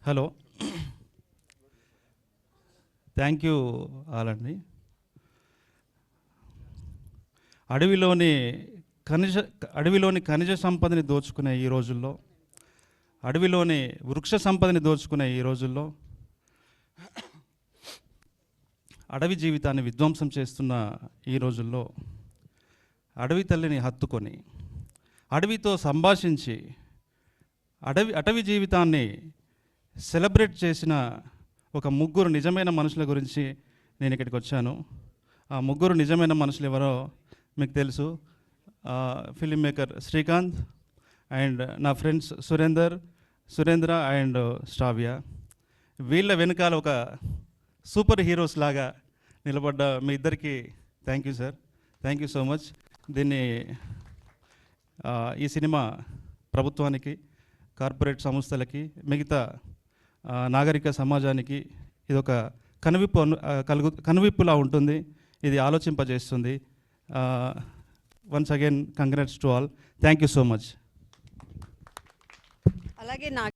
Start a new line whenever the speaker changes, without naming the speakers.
Hello, thank you ఆలండి. అడవిలోని ఖనిజ సంపదని దోచుకునే ఈ రోజుల్లో, అడవిలోని వృక్ష సంపదని దోచుకునే ఈ రోజుల్లో, అడవి జీవితాన్ని విధ్వంసం చేస్తున్న ఈ రోజుల్లో, అడవి తల్లిని హత్తుకొని అడవితో సంభాషించి అటవీ జీవితాన్ని సెలబ్రేట్ చేసిన ఒక ముగ్గురు నిజమైన మనుషుల గురించి నేను ఇక్కడికి వచ్చాను. ఆ ముగ్గురు నిజమైన మనుషులు ఎవరో మీకు తెలుసు. ఫిలిం మేకర్ శ్రీకాంత్ అండ్ నా ఫ్రెండ్స్ సురేంద్ర అండ్ శ్రావ్య. వీళ్ళ వెనకాల ఒక సూపర్ హీరోస్ లాగా నిలబడ్డ మీ ఇద్దరికి thank you sir, thank you so much. ఈ సినిమా ప్రభుత్వానికి, కార్పొరేట్ సంస్థలకి, మిగతా నాగరిక సమాజానికి ఇదొక కనువిప్పులా ఉంటుంది. ఇది ఆలోచింపజేస్తుంది. Once again congrats to all. Thank you so much.
అలాగే